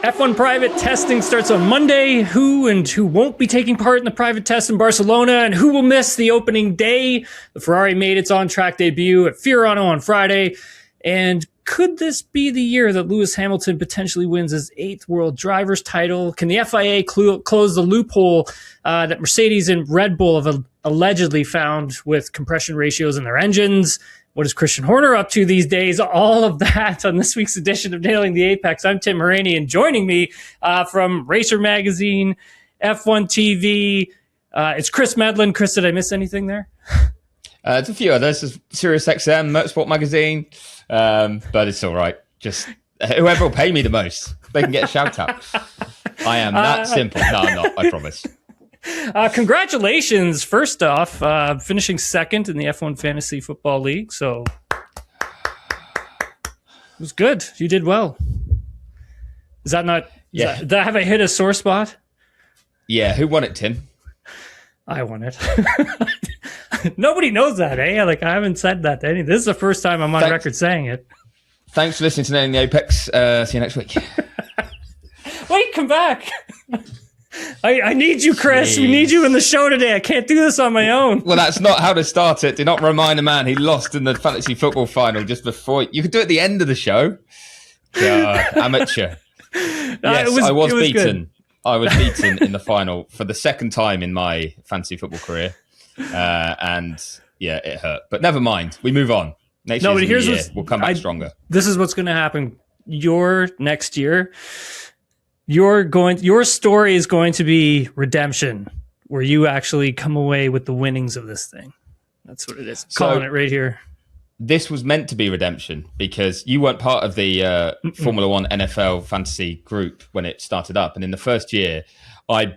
F1 private testing starts on Monday. Who and who won't be taking part in the private test in Barcelona, and who will miss the opening day? The Ferrari made its on-track debut at Hauraney on Friday. And could this be the year that Lewis Hamilton potentially wins his 8th World Drivers' title? Can the FIA close the loophole that Mercedes and Red Bull have allegedly found with compression ratios in their engines? What is Christian Horner up to these days? All of that on this week's edition of Nailing the Apex. I'm Tim Hauraney, and joining me from Racer Magazine, F1 TV, it's Chris Medland. Chris, did I miss anything there? There's a few others. There's Sirius XM, Motorsport Magazine, but it's all right. Just whoever will pay me the most, they can get a shout out. I am that simple. No, I'm not, I promise. Congratulations, first off, finishing second in the F1 Fantasy Football League. So it was good. You did well. Is that not... Yeah. Have I hit a sore spot? Yeah, who won it, Tim? I won it. Nobody knows that, eh? Like, I haven't said that to any. This is the first time I'm on record saying it. Thanks for listening to Nailing the Apex. See you next week. Wait, come back. I need you, Chris. Jeez. We need you in the show today. I can't do this on my own. Well, that's not how to start it. Do not remind a man he lost in the fantasy football final just before. You could do it at the end of the show. God, amateur. Yes, I was beaten. Good. I was beaten in the final for the second time in my fantasy football career. And yeah, it hurt. But never mind. We move on. Next year, we'll come back stronger. This is what's going to happen. Next year, your story is going to be redemption, where you actually come away with the winnings of this thing. That's what it is. Calling it right here. This was meant to be redemption because you weren't part of the Formula One NFL fantasy group when it started up. And in the first year, I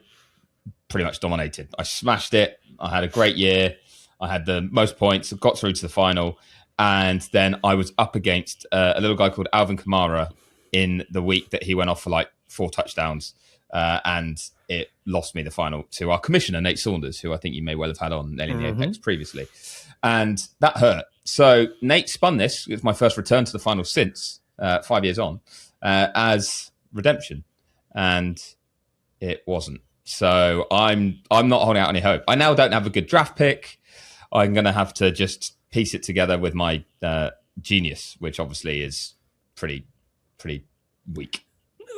pretty much dominated. I smashed it. I had a great year. I had the most points, got through to the final. And then I was up against a little guy called Alvin Kamara in the week that he went off for like 4 touchdowns. And it lost me the final to our commissioner, Nate Saunders, who I think you may well have had on Nailing the Apex previously. And that hurt. So Nate spun this. It was my first return to the final since 5 years on as redemption. And it wasn't. So I'm not holding out any hope. I now don't have a good draft pick. I'm going to have to just piece it together with my genius, which obviously is pretty weak.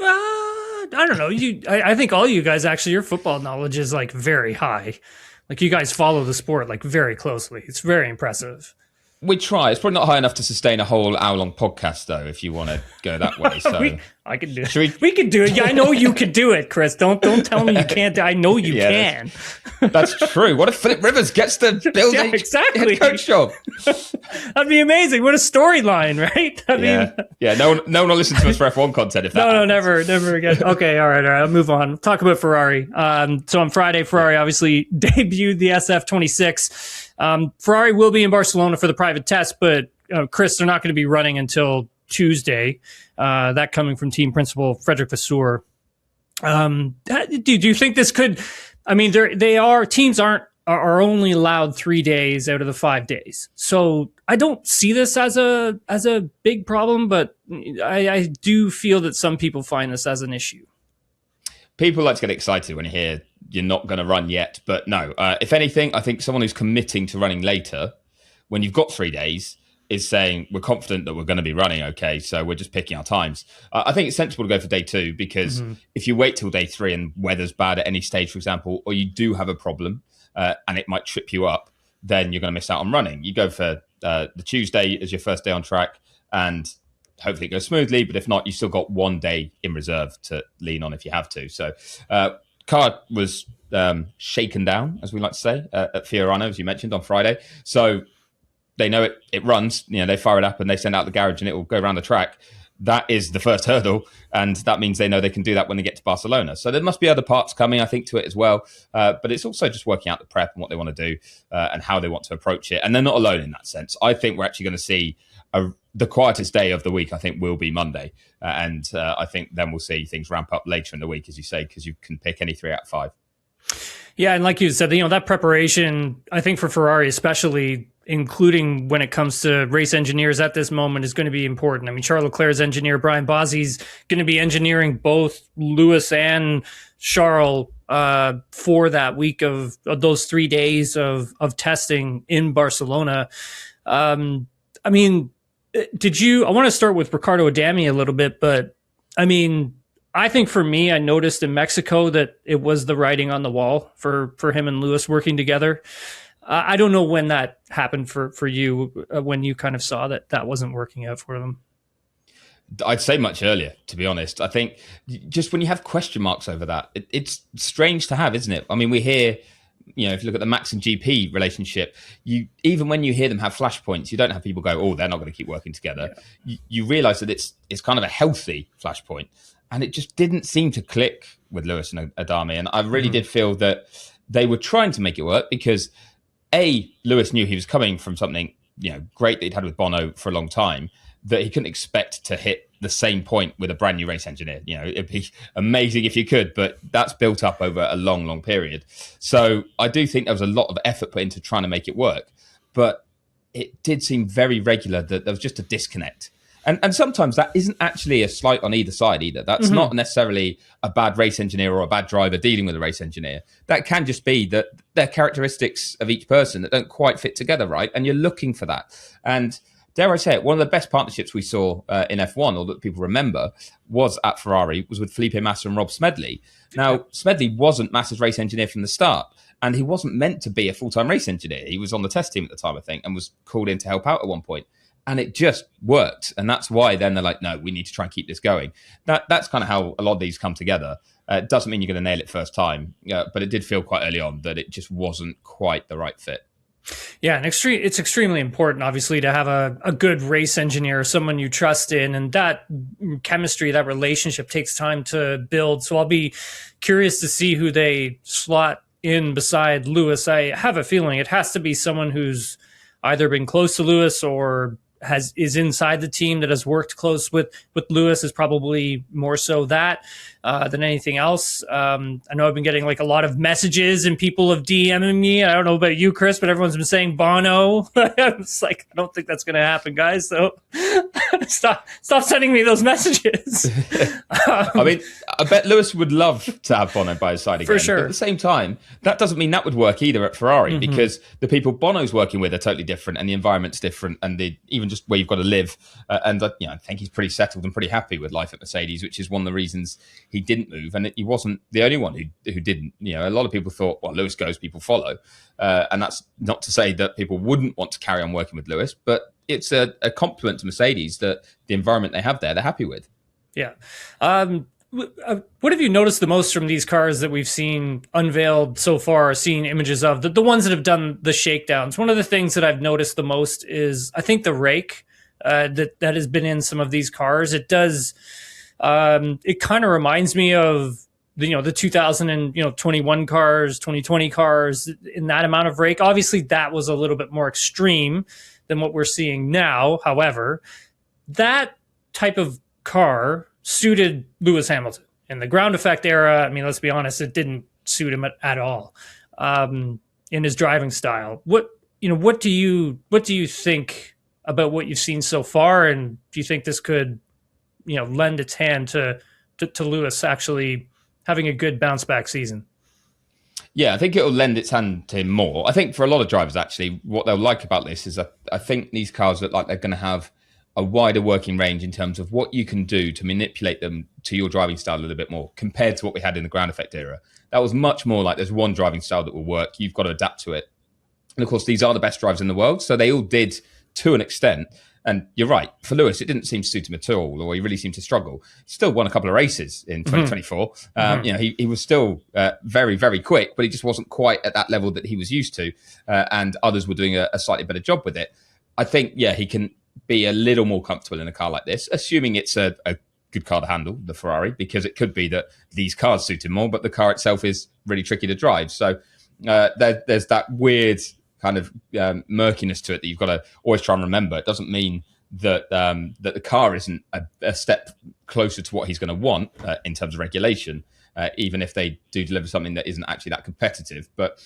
I don't know. I think all you guys actually, your football knowledge is like very high. Like you guys follow the sport like very closely. It's very impressive. We try. It's probably not high enough to sustain a whole hour-long podcast, though, if you want to go that way. So I can do it. We can do it. Yeah, I know you can do it, Chris. Don't tell me you can't. I know you can. That's true. What if Philip Rivers gets to build a head coach job? That'd be amazing. What a storyline, right? I mean, no one will listen to us for F1 content if that happens. never again. Okay, all right. I'll move on. Talk about Ferrari. So on Friday, Ferrari obviously debuted the SF26. Ferrari will be in Barcelona for the private test, but Chris, they're not going to be running until Tuesday. That coming from team principal Frederick Vasseur. Do you think this could? I mean, teams are only allowed 3 days out of the 5 days, so I don't see this as a big problem. But I do feel that some people find this as an issue. People like to get excited when you hear you're not going to run yet. But no, if anything, I think someone who's committing to running later, when you've got 3 days, is saying we're confident that we're going to be running okay, so we're just picking our times. I think it's sensible to go for day 2 because if you wait till day 3 and weather's bad at any stage, for example, or you do have a problem and it might trip you up, then you're going to miss out on running. You go for the Tuesday as your first day on track and hopefully it goes smoothly, but if not, you've still got 1 day in reserve to lean on if you have to. So car was shaken down, as we like to say, at Hauraney, as you mentioned, on Friday. So they know it runs, they fire it up and they send out the garage and it will go around the track. That is the first hurdle. And that means they know they can do that when they get to Barcelona. So there must be other parts coming, I think, to it as well. But it's also just working out the prep and what they want to do and how they want to approach it. And they're not alone in that sense. I think we're actually going to see the quietest day of the week, I think, will be Monday. And I think then we'll see things ramp up later in the week, as you say, because you can pick any 3 out of 5. Yeah, and like you said, that preparation, I think for Ferrari especially, including when it comes to race engineers at this moment, is going to be important. I mean, Charles Leclerc's engineer, Brian Bozzi's going to be engineering both Lewis and Charles for that week of those 3 days of testing in Barcelona. I mean, I want to start with Ricardo Adami a little bit, but I mean, I think for me, I noticed in Mexico that it was the writing on the wall for him and Lewis working together. I don't know when that happened for you, when you kind of saw that wasn't working out for them. I'd say much earlier, to be honest. I think just when you have question marks over that, it's strange to have, isn't it? I mean, we hear, if you look at the Max and GP relationship, even when you hear them have flashpoints, you don't have people go, oh, they're not going to keep working together. Yeah. You realize that it's kind of a healthy flashpoint. And it just didn't seem to click with Lewis and Adami. And I really did feel that they were trying to make it work because, Lewis knew he was coming from something, great that he'd had with Bono for a long time, that he couldn't expect to hit the same point with a brand new race engineer. It'd be amazing if you could, but that's built up over a long, long period. So I do think there was a lot of effort put into trying to make it work. But it did seem very regular that there was just a disconnect. And sometimes that isn't actually a slight on either side either. That's not necessarily a bad race engineer or a bad driver dealing with a race engineer. That can just be that they're characteristics of each person that don't quite fit together, right? And you're looking for that. And dare I say it, one of the best partnerships we saw in F1, or that people remember, was at Ferrari, was with Felipe Massa and Rob Smedley. Now, Smedley wasn't Massa's race engineer from the start, and he wasn't meant to be a full-time race engineer. He was on the test team at the time, I think, and was called in to help out at one point. And it just worked. And that's why then they're like, no, we need to try and keep this going. That's kind of how a lot of these come together. It doesn't mean you're going to nail it first time, but it did feel quite early on that it just wasn't quite the right fit. Yeah, and it's extremely important, obviously, to have a good race engineer, someone you trust in, and that chemistry, that relationship takes time to build. So I'll be curious to see who they slot in beside Lewis. I have a feeling it has to be someone who's either been close to Lewis or is inside the team that has worked close with Lewis, is probably more so that than anything else. I know I've been getting like a lot of messages and people have DMing me. I don't know about you, Chris, but everyone's been saying Bono. It's like, I don't think that's going to happen, guys. So stop sending me those messages. I mean, I bet Lewis would love to have Bono by his side again. For sure. But at the same time, that doesn't mean that would work either at Ferrari, because the people Bono's working with are totally different, and the environment's different, and even just where you've got to live. And I think he's pretty settled and pretty happy with life at Mercedes, which is one of the reasons he didn't move. And he wasn't the only one who didn't. A lot of people thought, well, Lewis goes, people follow. And that's not to say that people wouldn't want to carry on working with Lewis, but it's a compliment to Mercedes that the environment they have there, they're happy with. Yeah. What have you noticed the most from these cars that we've seen unveiled so far, seen images of, the ones that have done the shakedowns? One of the things that I've noticed the most is, I think, the rake that has been in some of these cars. It does, it kind of reminds me of the 2021 cars, 2020 cars, in that amount of rake. Obviously, that was a little bit more extreme than what we're seeing now. However, that type of car suited Lewis Hamilton in the ground effect era. I mean, let's be honest, it didn't suit him at all in his driving style. What do you think about what you've seen so far, and do you think this could lend its hand to Lewis actually having a good bounce back season? Yeah, I think it'll lend its hand to him more. I think for a lot of drivers, actually, what they'll like about this is I think these cars look like they're going to have a wider working range in terms of what you can do to manipulate them to your driving style a little bit more, compared to what we had in the ground effect era. That was much more like there's one driving style that will work. You've got to adapt to it. And of course, these are the best drivers in the world, so they all did to an extent. And you're right, for Lewis, it didn't seem to suit him at all, or he really seemed to struggle. He still won a couple of races in 2024. He was still very, very quick, but he just wasn't quite at that level that he was used to. And others were doing a slightly better job with it. I think, he can be a little more comfortable in a car like this, assuming it's a good car to handle, the Ferrari, because it could be that these cars suit him more, but the car itself is really tricky to drive. So there's that weird kind of murkiness to it that you've got to always try and remember. It doesn't mean that that the car isn't a step closer to what he's going to want in terms of regulation, even if they do deliver something that isn't actually that competitive. But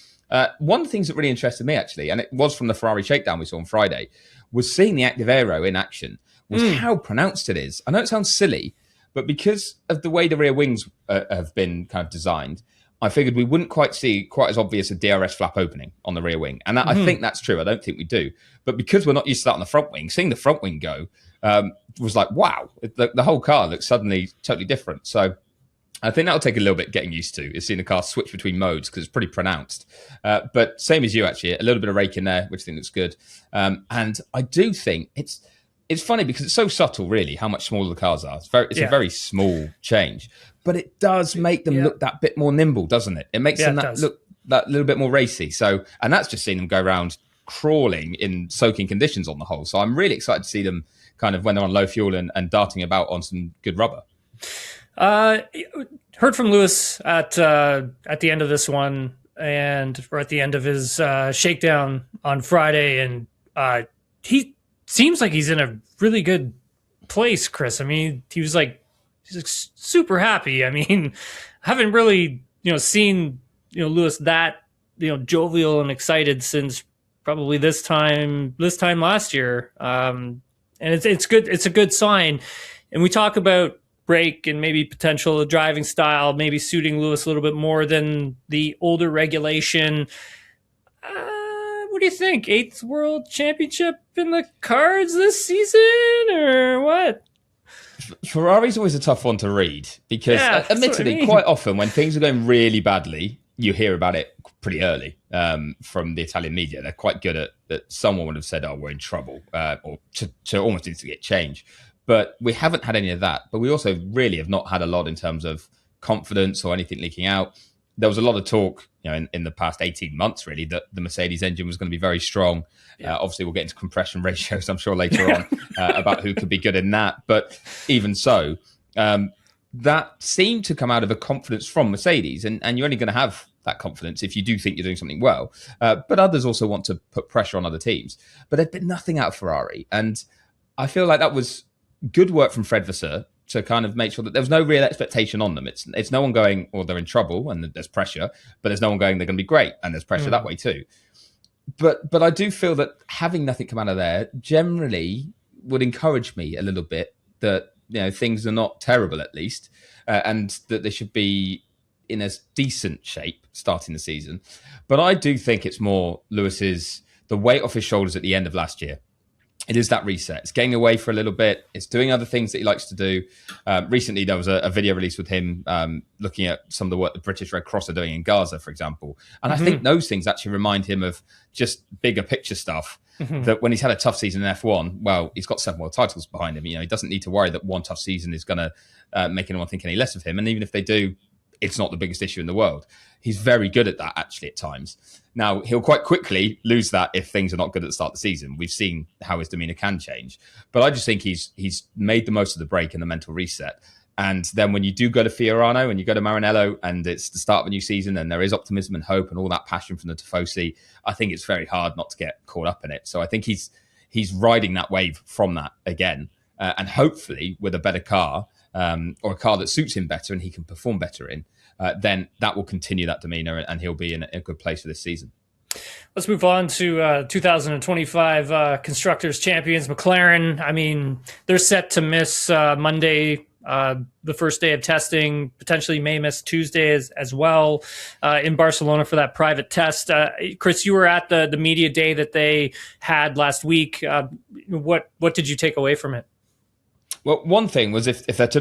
One of the things that really interested me, actually, and it was from the Ferrari shakedown we saw on Friday, was seeing the active aero in action, was how pronounced it is. I know it sounds silly, but because of the way the rear wings have been kind of designed, I figured we wouldn't quite see quite as obvious a DRS flap opening on the rear wing. And I think that's true. I don't think we do. But because we're not used to that on the front wing, seeing the front wing go was like, wow, the whole car looks suddenly totally different. So I think that'll take a little bit getting used to, is seeing the car switch between modes, because it's pretty pronounced. But same as you, actually, a little bit of rake in there, which I think looks good. And I do think it's funny because it's so subtle, really, how much smaller the cars are. It's a very small change, but it does make them look that bit more nimble, doesn't it? It makes them look that little bit more racy. So, and that's just seeing them go around crawling in soaking conditions on the whole. So I'm really excited to see them kind of when they're on low fuel and darting about on some good rubber. Heard from Lewis at the end of this one, or at the end of his shakedown on Friday, and he seems like he's in a really good place, Chris. I mean, he's like super happy. I mean, I haven't really seen Lewis that jovial and excited since probably this time last year. And it's good. It's a good sign. And we talk about brake and maybe potential driving style, maybe suiting Lewis a little bit more than the older regulation. What do you think? 8th World Championship in the cards this season, or what? Ferrari's always a tough one to read because, admittedly, quite often when things are going really badly, you hear about it pretty early from the Italian media. They're quite good at that. Someone would have said, "Oh, we're in trouble," or to almost instigate change. But we haven't had any of that. But we also really have not had a lot in terms of confidence or anything leaking out. There was a lot of talk, in the past 18 months, really, that the Mercedes engine was going to be very strong. Yeah. Obviously, we'll get into compression ratios, I'm sure, later on about who could be good in that. But even so, that seemed to come out of a confidence from Mercedes. And you're only going to have that confidence if you do think you're doing something well. But others also want to put pressure on other teams. But there'd been nothing out of Ferrari. And I feel like that was good work from Fred Vasseur to kind of make sure that there was no real expectation on them. It's no one going, well, they're in trouble and there's pressure, but there's no one going, they're going to be great, and there's pressure that way too. But I do feel that having nothing come out of there generally would encourage me a little bit that things are not terrible, at least, and that they should be in a decent shape starting the season. But I do think it's more Lewis's, the weight off his shoulders at the end of last year. It is that reset. It's getting away for a little bit. It's doing other things that he likes to do. Recently, there was a video released with him looking at some of the work the British Red Cross are doing in Gaza, for example. And I think those things actually remind him of just bigger picture stuff that when he's had a tough season in F1, well, he's got 7 world titles behind him. He doesn't need to worry that one tough season is going to make anyone think any less of him. And even if they do, it's not the biggest issue in the world. He's very good at that, actually, at times. Now, he'll quite quickly lose that if things are not good at the start of the season. We've seen how his demeanour can change. But I just think he's made the most of the break and the mental reset. And then when you do go to Fiorano and you go to Maranello and it's the start of a new season and there is optimism and hope and all that passion from the Tifosi, I think it's very hard not to get caught up in it. So I think he's riding that wave from that again. And hopefully with a better car or a car that suits him better and he can perform better in, then that will continue that demeanour and he'll be in a good place for this season. Let's move on to 2025 Constructors Champions, McLaren. I mean, they're set to miss Monday, the first day of testing, potentially may miss Tuesday as well in Barcelona for that private test. Chris, you were at the media day that they had last week. What did you take away from it? Well, one thing was if they're to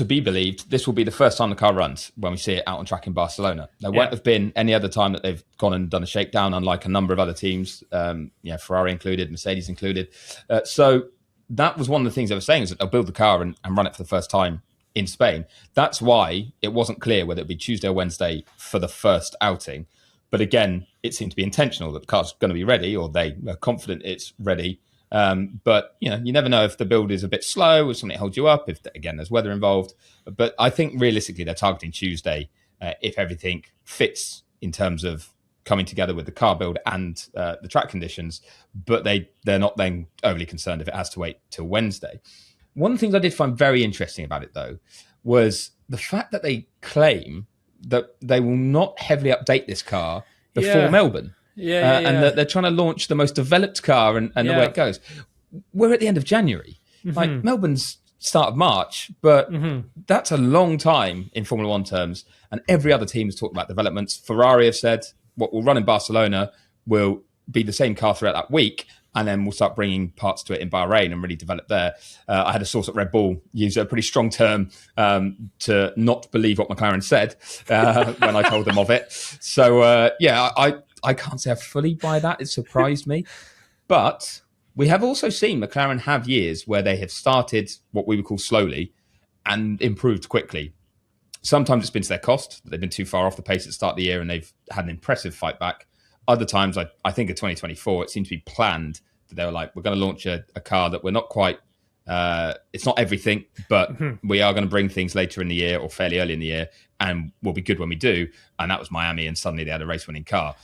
be believed, this will be the first time the car runs when we see it out on track in Barcelona. There won't have been any other time that they've gone and done a shakedown, unlike a number of other teams, Ferrari included, Mercedes included. So that was one of the things they were saying, is that they'll build the car and run it for the first time in Spain. That's why it wasn't clear whether it'd be Tuesday or Wednesday for the first outing. But again, it seemed to be intentional that the car's going to be ready, or they are confident it's ready. But you never know if the build is a bit slow or something holds you up, if again there's weather involved. But I think realistically they're targeting Tuesday if everything fits in terms of coming together with the car build and the track conditions. But they're not then overly concerned if it has to wait till Wednesday. One of the things I did find very interesting about it, though, was the fact that they claim that they will not heavily update this car before Melbourne. And Yeah. they're trying to launch the most developed car and the way it goes. We're at the end of January. Like Melbourne's start of March, but that's a long time in Formula One terms. And every other team has talked about developments. Ferrari have said what will run in Barcelona will be the same car throughout that week. And then we'll start bringing parts to it in Bahrain and really develop there. I had a source at Red Bull use a pretty strong term to not believe what McLaren said when I told them of it. So, I can't say I fully buy that. It surprised me. But we have also seen McLaren have years where they have started what we would call slowly and improved quickly. Sometimes it's been to their cost. They've been too far off the pace at the start of the year and they've had an impressive fight back. Other times, I think of 2024, it seemed to be planned that they were like, we're going to launch a car that we're not quite, it's not everything, but we are going to bring things later in the year or fairly early in the year and we'll be good when we do. And that was Miami and suddenly they had a race-winning car.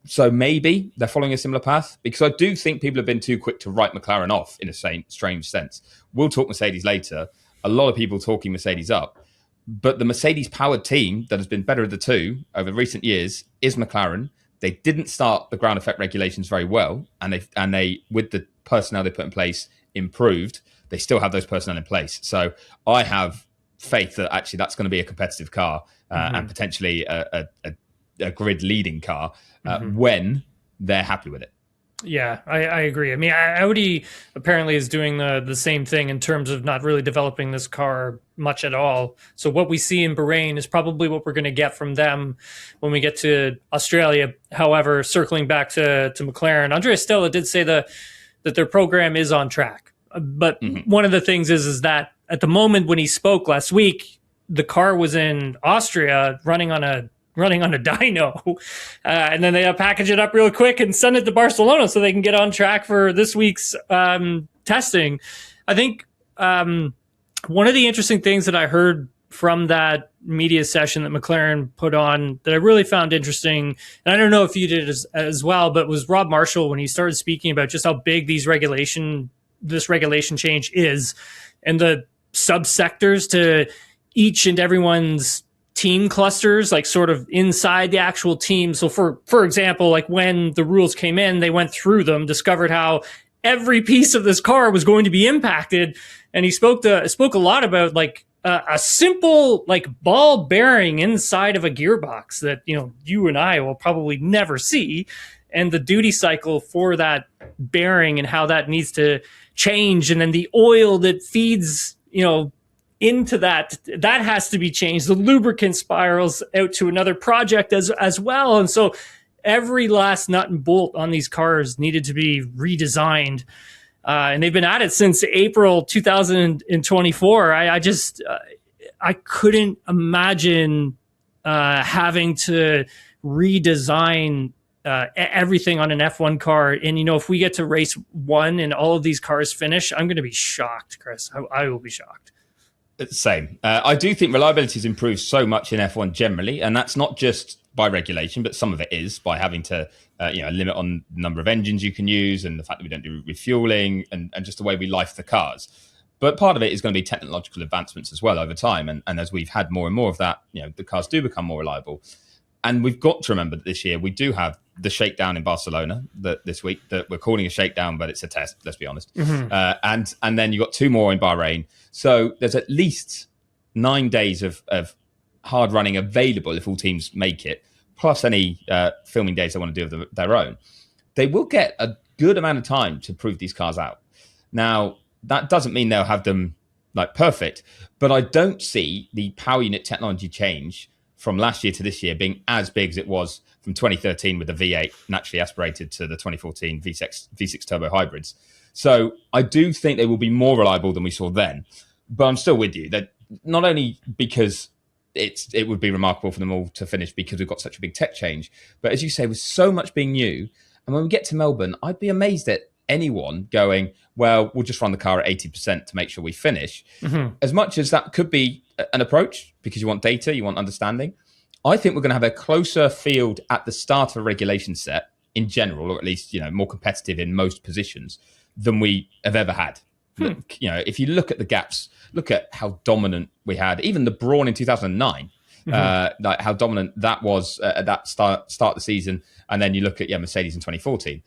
So maybe they're following a similar path because I do think people have been too quick to write McLaren off in a strange sense. We'll talk Mercedes later. A lot of people talking Mercedes up. But the Mercedes-powered team that has been better of the two over recent years is McLaren. They didn't start the ground effect regulations very well, and they with the personnel they put in place improved. They still have those personnel in place, so I have faith that actually that's going to be a competitive car and potentially a grid leading car when they're happy with it. Yeah, I agree. I mean, Audi apparently is doing the same thing in terms of not really developing this car much at all. So what we see in Bahrain is probably what we're going to get from them when we get to Australia. However, circling back to McLaren, Andrea Stella did say that their program is on track. But one of the things is that at the moment when he spoke last week, the car was in Austria running on a dyno, and then they package it up real quick and send it to Barcelona so they can get on track for this week's testing. I think one of the interesting things that I heard from that media session that McLaren put on that I really found interesting, and I don't know if you did as well, but was Rob Marshall when he started speaking about just how big this regulation change is and the subsectors to each and everyone's team clusters, like sort of inside the actual team. So for example, like when the rules came in, they went through them, discovered how every piece of this car was going to be impacted. And he spoke a lot about like a simple like ball bearing inside of a gearbox that, you and I will probably never see. And the duty cycle for that bearing and how that needs to change. And then the oil that feeds, into that has to be changed. The lubricant spirals out to another project as well. And so every last nut and bolt on these cars needed to be redesigned. And they've been at it since April 2024. I couldn't imagine having to redesign everything on an F1 car. And, if we get to race one and all of these cars finish, I'm going to be shocked, Chris. I will be shocked. Same. I do think reliability has improved so much in F1 generally, and that's not just by regulation, but some of it is by having to limit on the number of engines you can use and the fact that we don't do refueling and just the way we life the cars. But part of it is going to be technological advancements as well over time. And as we've had more and more of that, the cars do become more reliable. And we've got to remember that this year we do have the shakedown in Barcelona this week that we're calling a shakedown, but it's a test, let's be honest. And then you've got 2 more in Bahrain. So there's at least 9 days of hard running available if all teams make it, plus any filming days they want to do of their own. They will get a good amount of time to prove these cars out. Now, that doesn't mean they'll have them like perfect, but I don't see the power unit technology change from last year to this year being as big as it was from 2013 with the V8 naturally aspirated to the 2014 V6 turbo hybrids. So I do think they will be more reliable than we saw then. But I'm still with you that not only because it would be remarkable for them all to finish because we've got such a big tech change, but as you say, with so much being new, and when we get to Melbourne, I'd be amazed at anyone going, well, we'll just run the car at 80% to make sure we finish. As much as that could be an approach because you want data, you want understanding, I think we're going to have a closer field at the start of a regulation set in general, or at least, more competitive in most positions than we have ever had. Look, if you look at the gaps, look at how dominant we had, even the Brawn in 2009. like how dominant that was at that start of the season. And then you look at Mercedes in 2014.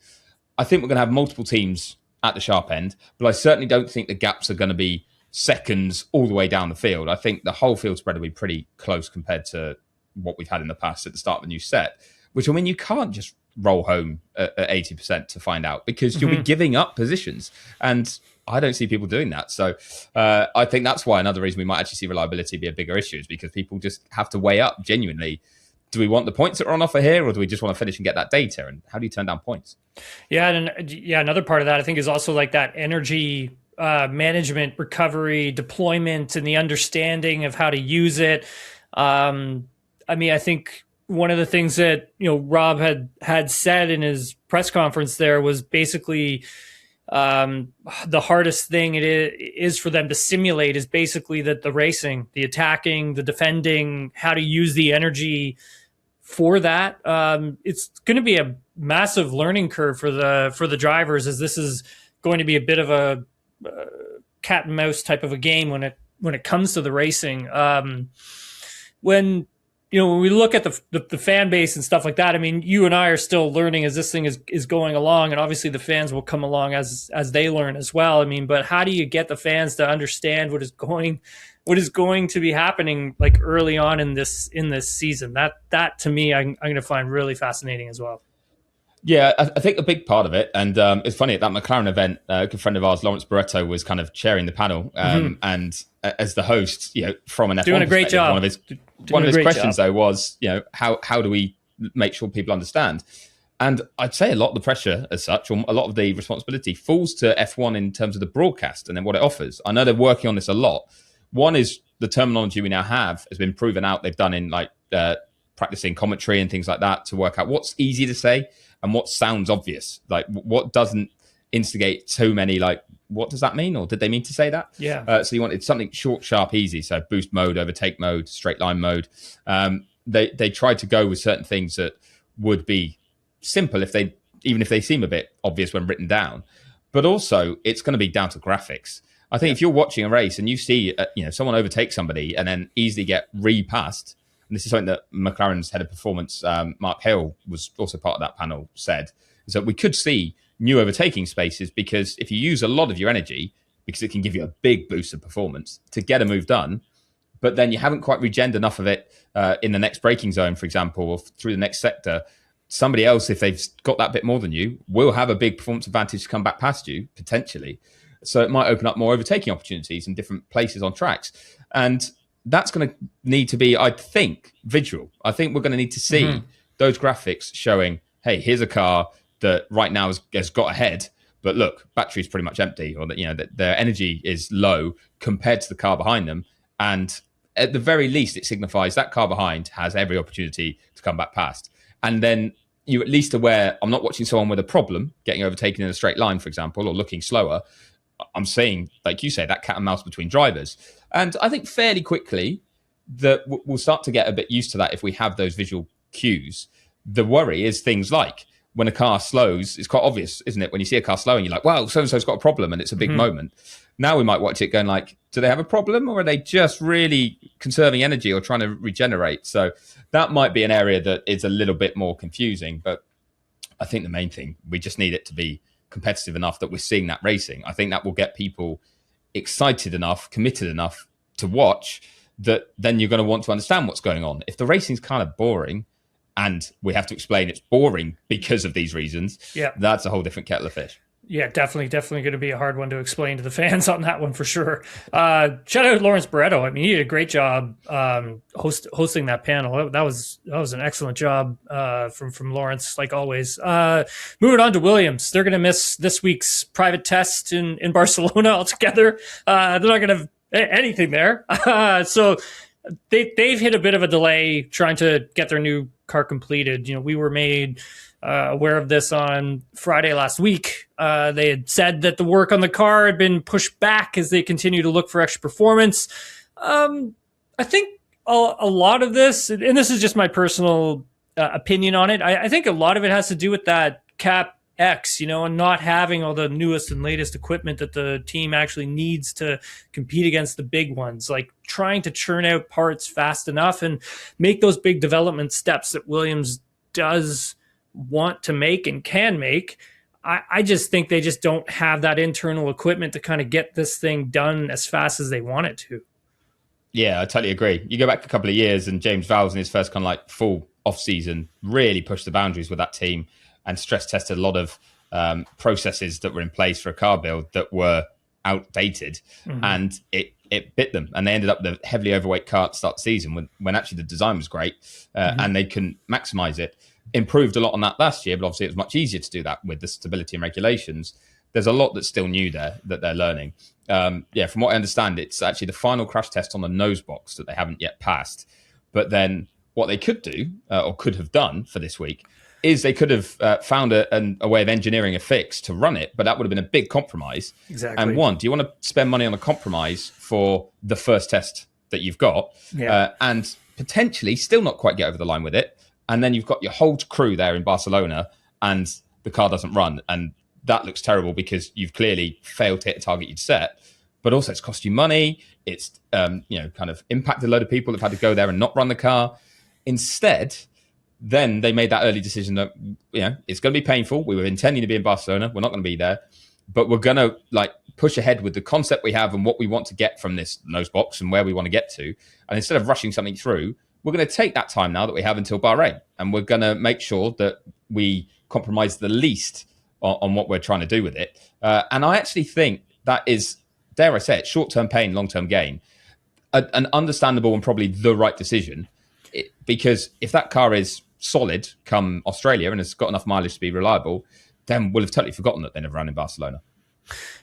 I think we're going to have multiple teams at the sharp end, but I certainly don't think the gaps are going to be seconds all the way down the field. I think the whole field spread will be pretty close compared to what we've had in the past at the start of a new set, which, I mean, you can't just roll home at 80% to find out, because you'll be giving up positions. And I don't see people doing that. So I think that's why another reason we might actually see reliability be a bigger issue, is because people just have to weigh up genuinely. Do we want the points that are on offer here, or do we just want to finish and get that data? And how do you turn down points? Yeah. And another part of that, I think, is also like that energy management, recovery, deployment, and the understanding of how to use it. I mean, I think one of the things that, Rob had said in his press conference there was basically the hardest thing it is for them to simulate is basically that the racing, the attacking, the defending, how to use the energy for that. It's going to be a massive learning curve for the drivers, as this is going to be a bit of a cat and mouse type of a game when it comes to the racing. When we look at the fan base and stuff like that, I mean, you and I are still learning as this thing is going along, and obviously the fans will come along as they learn as well. I mean, but how do you get the fans to understand what is going to be happening like early on in this season? That to me, I'm going to find really fascinating as well. Yeah, I think a big part of it, and it's funny, at that McLaren event, a good friend of ours, Lawrence Barretto, was kind of chairing the panel, and as the host, from an F1 doing a great job. One of his questions though was, how do we make sure people understand? And I'd say a lot of the pressure as such, or a lot of the responsibility, falls to F1 in terms of the broadcast and then what it offers. I know they're working on this a lot. One is the terminology we now have has been proven out. They've done in like practicing commentary and things like that to work out what's easy to say and what sounds obvious, like what doesn't instigate too many, like, what does that mean? Or did they mean to say that? Yeah. So you wanted something short, sharp, easy. So boost mode, overtake mode, straight line mode. They tried to go with certain things that would be simple even if they seem a bit obvious when written down. But also, it's going to be down to graphics. I think if you're watching a race and you see someone overtake somebody and then easily get repassed, and this is something that McLaren's head of performance, Mark Hill, was also part of that panel, said, is that we could see new overtaking spaces, because if you use a lot of your energy, because it can give you a big boost of performance to get a move done, but then you haven't quite regened enough of it in the next braking zone, for example, or through the next sector, somebody else, if they've got that bit more than you, will have a big performance advantage to come back past you, potentially. So it might open up more overtaking opportunities in different places on tracks. And that's going to need to be, I think, visual. I think we're going to need to see those graphics showing, hey, here's a car that right now has got ahead, but look, battery's pretty much empty, or that their energy is low compared to the car behind them. And at the very least, it signifies that car behind has every opportunity to come back past. And then you're at least aware, I'm not watching someone with a problem getting overtaken in a straight line, for example, or looking slower. I'm saying, like you say, that cat and mouse between drivers. And I think fairly quickly that we'll start to get a bit used to that if we have those visual cues. The worry is things like when a car slows, it's quite obvious, isn't it? When you see a car slowing, you're like, wow, so-and-so's got a problem, and it's a big moment. Now we might watch it going like, do they have a problem, or are they just really conserving energy or trying to regenerate? So that might be an area that is a little bit more confusing. But I think the main thing, we just need it to be competitive enough that we're seeing that racing. I think that will get people excited enough, committed enough to watch, that then you're going to want to understand what's going on. If the racing's kind of boring and we have to explain it's boring because of these reasons, that's a whole different kettle of fish. Yeah, definitely going to be a hard one to explain to the fans on that one for sure. Shout out to Lawrence Barretto. I mean, he did a great job hosting that panel. That was an excellent job from Lawrence, like always. Moving on to Williams, they're going to miss this week's private test in Barcelona altogether. They're not going to have anything there. So they've hit a bit of a delay trying to get their new car completed. We were made aware of this on Friday last week. They had said that the work on the car had been pushed back as they continue to look for extra performance. I think a lot of this, and this is just my personal opinion on it, I think a lot of it has to do with that cap X, and not having all the newest and latest equipment that the team actually needs to compete against the big ones, like trying to churn out parts fast enough and make those big development steps that Williams does want to make and can make. I just think they just don't have that internal equipment to kind of get this thing done as fast as they want it to. Yeah, I totally agree. You go back a couple of years and James Vowles in his first kind of like full off season really pushed the boundaries with that team and stress tested a lot of processes that were in place for a car build that were outdated, and it bit them. And they ended up the heavily overweight car to start the season when actually the design was great and they couldn't maximize it. Improved a lot on that last year, but obviously it was much easier to do that with the stability and regulations. There's a lot that's still new there that they're learning. From what I understand, it's actually the final crash test on the nose box that they haven't yet passed. But then what they could do or could have done for this week is they could have found a way of engineering a fix to run it, but that would have been a big compromise. Exactly. And one, do you want to spend money on a compromise for the first test that you've got and potentially still not quite get over the line with it? And then you've got your whole crew there in Barcelona and the car doesn't run. And that looks terrible because you've clearly failed to hit a target you'd set. But also it's cost you money. It's kind of impacted a load of people who've had to go there and not run the car. Instead, then they made that early decision that, it's going to be painful. We were intending to be in Barcelona. We're not going to be there, but we're going to push ahead with the concept we have and what we want to get from this nose box and where we want to get to. And instead of rushing something through, we're going to take that time now that we have until Bahrain. And we're going to make sure that we compromise the least on what we're trying to do with it. And I actually think that is, dare I say it, short-term pain, long-term gain, an understandable and probably the right decision. Because if that car is solid come Australia and has got enough mileage to be reliable, then we'll have totally forgotten that they never ran in Barcelona.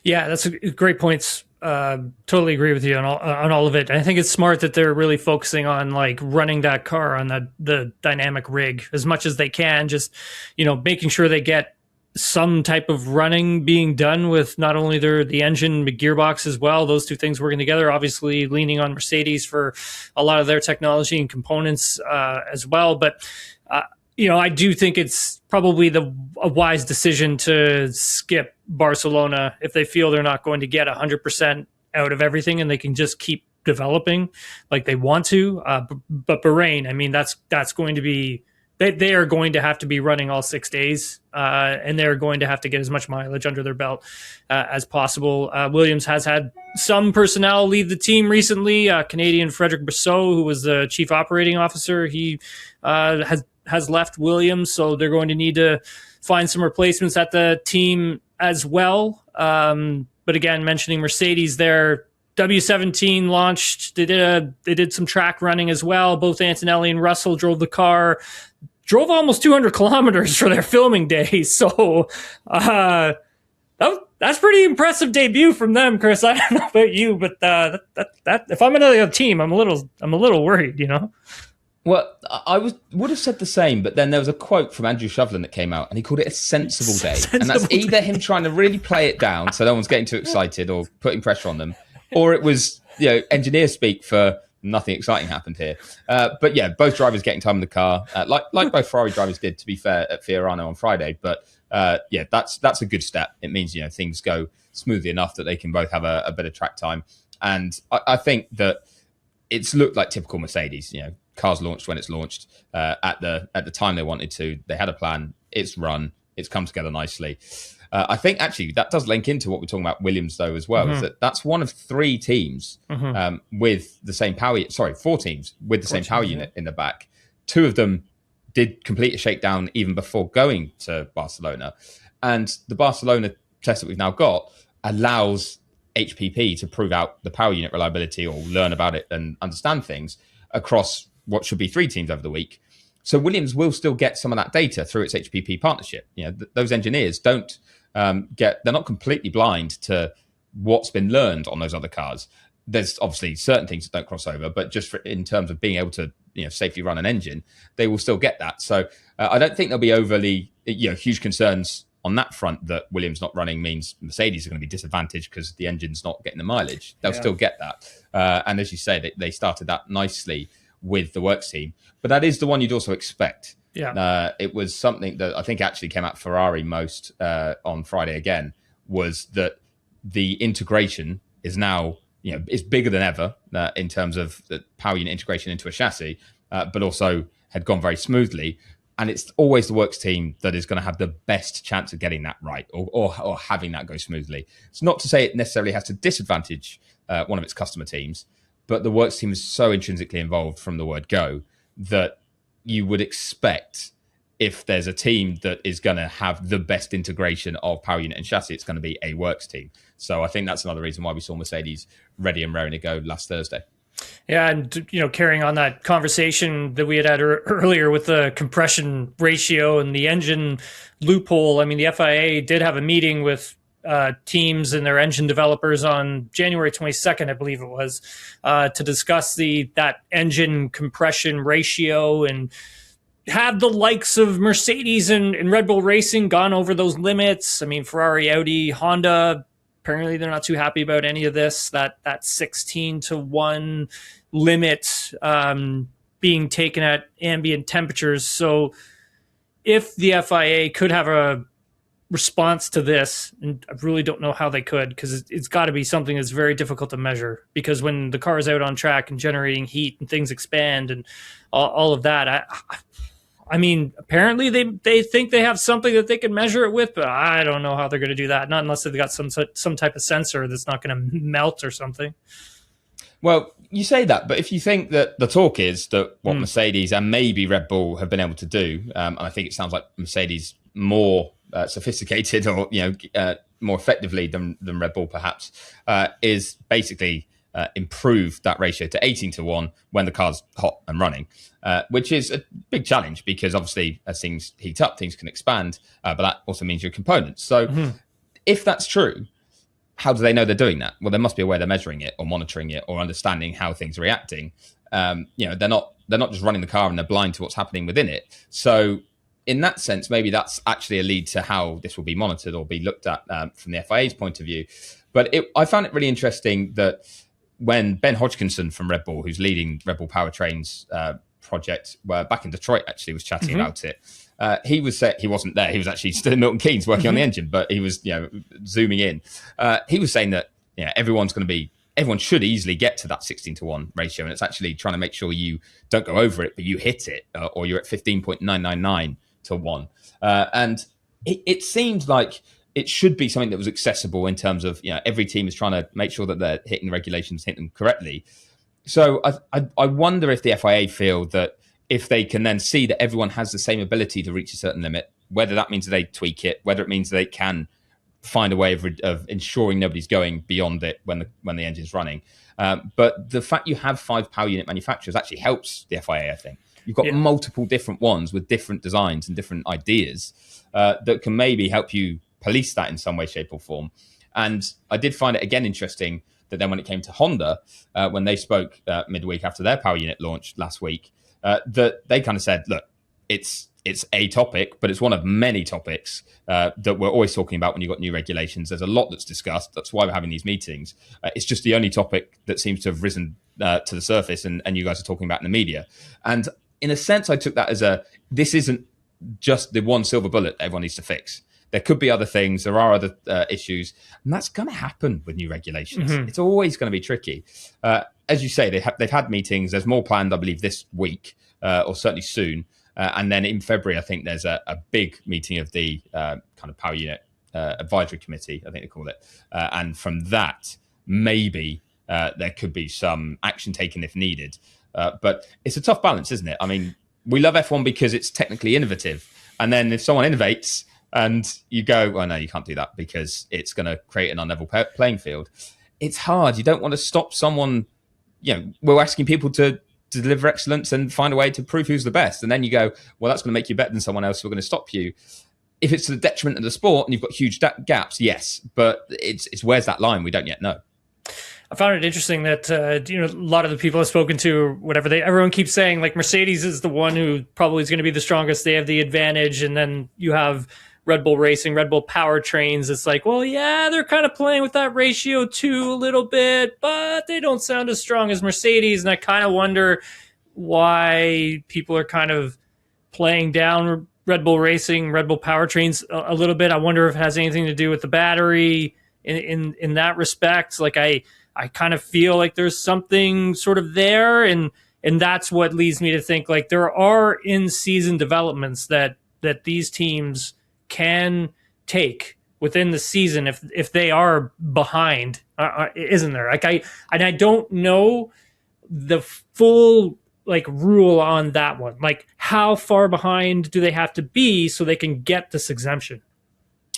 Yeah, that's a great points. Totally agree with you on all of it. I think it's smart that they're really focusing on running that car on the dynamic rig as much as they can. Just making sure they get some type of running being done with not only the engine but gearbox as well. Those two things working together. Obviously, leaning on Mercedes for a lot of their technology and components as well, but. I do think it's probably a wise decision to skip Barcelona if they feel they're not going to get 100% out of everything and they can just keep developing like they want to. But Bahrain, I mean, that's going to be, they are going to have to be running all 6 days and they're going to have to get as much mileage under their belt as possible. Williams has had some personnel leave the team recently. Canadian Frederic Brosseau, who was the chief operating officer, he has left Williams, so they're going to need to find some replacements at the team as well. But again, mentioning Mercedes, their W17 launched. They did some track running as well. Both Antonelli and Russell drove the car, drove almost 200 kilometers for their filming day. So that's pretty impressive debut from them, Chris. I don't know about you, but that if I'm another team, I'm a little worried, Well, I would have said the same, but then there was a quote from Andrew Shovlin that came out, and he called it a sensible day. And that's either him trying to really play it down so no one's getting too excited or putting pressure on them, or it was engineer speak for nothing exciting happened here. But yeah, both drivers getting time in the car, like both Ferrari drivers did, to be fair, at Hauraney on Friday. But that's a good step. It means things go smoothly enough that they can both have a bit of track time. And I think that it's looked like typical Mercedes. Cars launched when it's launched at the time they wanted to. They had a plan. It's run. It's come together nicely. I think actually that does link into what we're talking about Williams though as well. Is that's one of 3 teams with the same power. Sorry, 4 teams with the same power unit in the back. 2 of them did complete a shakedown even before going to Barcelona, and the Barcelona test that we've now got allows HPP to prove out the power unit reliability or learn about it and understand things across what should be 3 teams over the week. So Williams will still get some of that data through its HPP partnership. Those engineers they're not completely blind to what's been learned on those other cars. There's obviously certain things that don't cross over, but just in terms of being able to safely run an engine, they will still get that. So I don't think there'll be overly huge concerns on that front that Williams not running means Mercedes are going to be disadvantaged because the engine's not getting the mileage. They'll still get that. And as you say, they started that nicely with the works team. But that is the one you'd also expect. Yeah. It was something that I think actually came out Ferrari most on Friday again, was that the integration is now, is bigger than ever in terms of the power unit integration into a chassis, but also had gone very smoothly. And it's always the works team that is going to have the best chance of getting that right, or having that go smoothly. It's not to say it necessarily has to disadvantage one of its customer teams, but the works team is so intrinsically involved from the word go that you would expect, if there's a team that is going to have the best integration of power unit and chassis, it's going to be a works team. So I think that's another reason why we saw Mercedes ready and raring to go last Thursday. Yeah, and carrying on that conversation that we had earlier with the compression ratio and the engine loophole. I mean, the FIA did have a meeting with teams and their engine developers on January 22nd, I believe it was, to discuss that engine compression ratio, and have the likes of Mercedes and Red Bull Racing gone over those limits. I mean, Ferrari, Audi, Honda, apparently they're not too happy about any of this, that 16-1 limit being taken at ambient temperatures. So if the FIA could have a response to this, and I really don't know how they could, because it's got to be something that's very difficult to measure, because when the car is out on track and generating heat and things expand and all of that, I mean, apparently they think they have something that they can measure it with, but I don't know how they're going to do that. Not unless they've got some type of sensor that's not going to melt or something. Well, you say that, but if you think that the talk is that what Mercedes and maybe Red Bull have been able to do, and I think it sounds like Mercedes more sophisticated or more effectively than Red Bull perhaps, is basically improve that ratio to 18-1 when the car's hot and running, which is a big challenge, because obviously as things heat up, things can expand, but that also means your components. So if that's true, how do they know they're doing that? Well, there must be a way they're measuring it or monitoring it or understanding how things are reacting. They're not just running the car and they're blind to what's happening within it. So in that sense, maybe that's actually a lead to how this will be monitored or be looked at from the FIA's point of view. But I found it really interesting that when Ben Hodgkinson from Red Bull, who's leading Red Bull Powertrain's project, back in Detroit actually, was chatting about it. He wasn't there. He was actually still in Milton Keynes working on the engine, but he was zooming in. He was saying that everyone should easily get to that 16-1 ratio, and it's actually trying to make sure you don't go over it, but you hit it, or you're at 15.999-1. And it seems like it should be something that was accessible in terms of every team is trying to make sure that they're hitting the regulations, hitting them correctly. So I wonder if the FIA feel that if they can then see that everyone has the same ability to reach a certain limit, whether that means that they tweak it, whether it means they can find a way of ensuring nobody's going beyond it when the engine's running. But the fact you have 5 power unit manufacturers actually helps the FIA, I think. You've got multiple different ones with different designs and different ideas that can maybe help you police that in some way, shape or form. And I did find it again interesting that then when it came to Honda, when they spoke midweek after their power unit launch last week, that they kind of said, look, it's a topic, but it's one of many topics that we're always talking about when you've got new regulations. There's a lot that's discussed. That's why we're having these meetings. It's just the only topic that seems to have risen to the surface, and you guys are talking about in the media. And in a sense, I took that as this isn't just the one silver bullet that everyone needs to fix. There could be other things. There are other issues. And that's going to happen with new regulations. It's always going to be tricky. As you say, they've had meetings. There's more planned, I believe, this week, or certainly soon. And then in February, I think there's a big meeting of the kind of power unit advisory committee, I think they call it. And from that, maybe there could be some action taken if needed. But it's a tough balance, isn't it? I mean, we love F1 because it's technically innovative. And then if someone innovates and you go, well, no, you can't do that because it's going to create an unlevel playing field. It's hard. You don't want to stop someone. We're asking people to deliver excellence and find a way to prove who's the best. And then you go, well, that's going to make you better than someone else. So we're going to stop you. If it's to the detriment of the sport and you've got huge gaps, yes. But it's where's that line? We don't yet know. I found it interesting that a lot of the people I've spoken to, whatever, everyone keeps saying like Mercedes is the one who probably is going to be the strongest. They have the advantage, and then you have Red Bull Racing, Red Bull Powertrains. It's like, well, yeah, they're kind of playing with that ratio too a little bit, but they don't sound as strong as Mercedes. And I kind of wonder why people are kind of playing down Red Bull Racing, Red Bull powertrains a little bit. I wonder if it has anything to do with the battery in that respect. Like I kind of feel like there's something sort of there, and that's what leads me to think like there are in-season developments that these teams can take within the season if they are behind, isn't there? Like I don't know the full like rule on that one. Like how far behind do they have to be so they can get this exemption?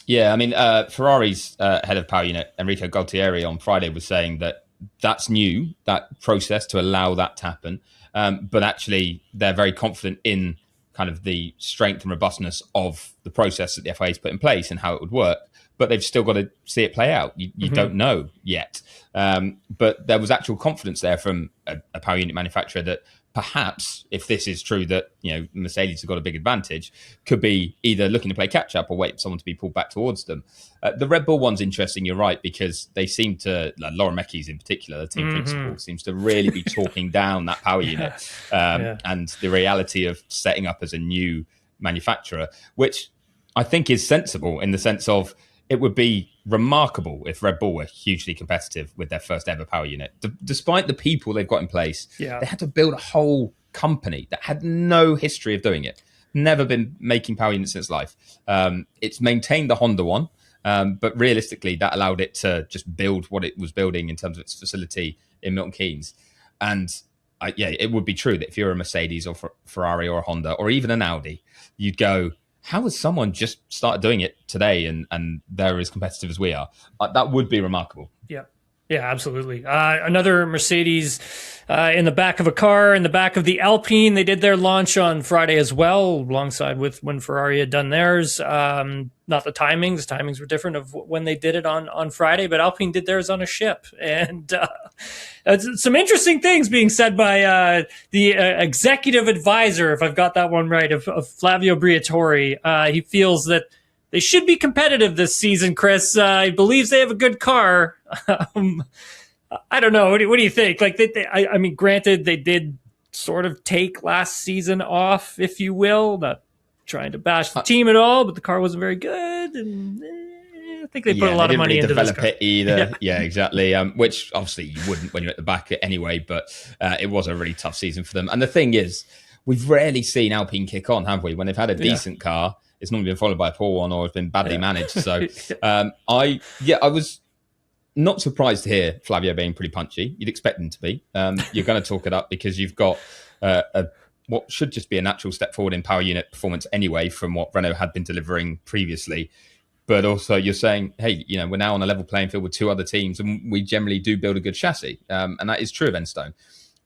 Yeah, I mean, Ferrari's head of power unit, Enrico Gualtieri, on Friday was saying that that's new, that process to allow that to happen. But actually, they're very confident in kind of the strength and robustness of the process that the FIA has put in place and how it would work. But they've still got to see it play out. You don't know yet. But there was actual confidence there from a power unit manufacturer that perhaps, if this is true, that Mercedes has got a big advantage, could be either looking to play catch up or wait for someone to be pulled back towards them. The Red Bull one's interesting, you're right, because they seem to, like Laura Mekies in particular, the team principal, seems to really be talking down that power unit and the reality of setting up as a new manufacturer, which I think is sensible in the sense of it would be remarkable if Red Bull were hugely competitive with their first ever power unit. Despite the people they've got in place, they had to build a whole company that had no history of doing it. Never been making power units in its life. It's maintained the Honda one, but realistically, that allowed it to just build what it was building in terms of its facility in Milton Keynes. And it would be true that if you're a Mercedes or Ferrari or a Honda or even an Audi, you'd go, how has someone just started doing it today and they're as competitive as we are? That would be remarkable. Yeah, absolutely. Another Mercedes in the back of a car, in the back of the Alpine. They did their launch on Friday as well, alongside with when Ferrari had done theirs. Not the timings. The timings were different of when they did it on Friday, but Alpine did theirs on a ship. And some interesting things being said by the executive advisor, if I've got that one right, of Flavio Briatore. He feels that they should be competitive this season, Chris. He believes they have a good car. I don't know. What do you think? Like, I mean, granted, they did sort of take last season off, if you will. Not trying to bash the team at all, but the car wasn't very good, and I think they put a lot of money into this car. Develop it either. Yeah, exactly. Which obviously you wouldn't when you're at the back anyway. But it was a really tough season for them. And the thing is, we've rarely seen Alpine kick on, have we? When they've had a decent car, it's normally been followed by a poor one or it's been badly managed. So I was not surprised to hear Flavio being pretty punchy. You'd expect them to be. You're going to talk it up because you've got what should just be a natural step forward in power unit performance anyway from what Renault had been delivering previously. But also you're saying, hey, we're now on a level playing field with two other teams and we generally do build a good chassis. And that is true of Enstone.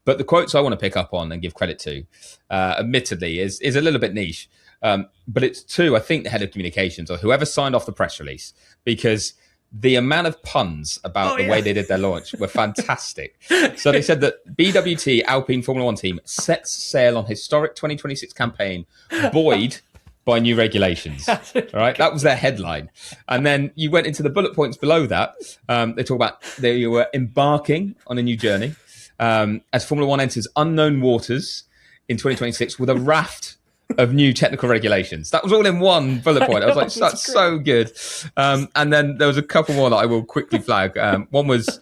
But the quotes I want to pick up on and give credit to, admittedly, is a little bit niche. But it's to, I think, the head of communications or whoever signed off the press release, because the amount of puns about the way they did their launch were fantastic. So they said that BWT Alpine Formula One team sets sail on historic 2026 campaign, buoyed by new regulations. All right, that was their headline. And then you went into the bullet points below that. They talk about they were embarking on a new journey as Formula One enters unknown waters in 2026 with a raft of new technical regulations. That was all in one bullet point. I was like, that's so good. And then there was a couple more that I will quickly flag. One was